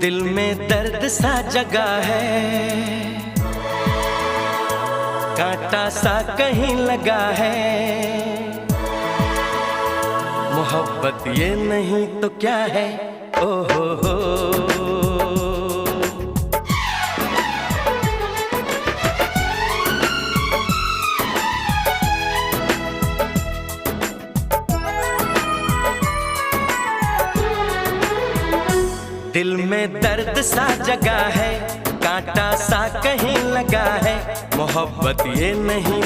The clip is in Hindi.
दिल में दर्द सा जगा है, कांटा सा कहीं लगा है। मोहब्बत ये नहीं तो क्या है, ओ हो। दिल में दर्द सा जगा है, कांटा सा कहीं लगा है। मोहब्बत ये नहीं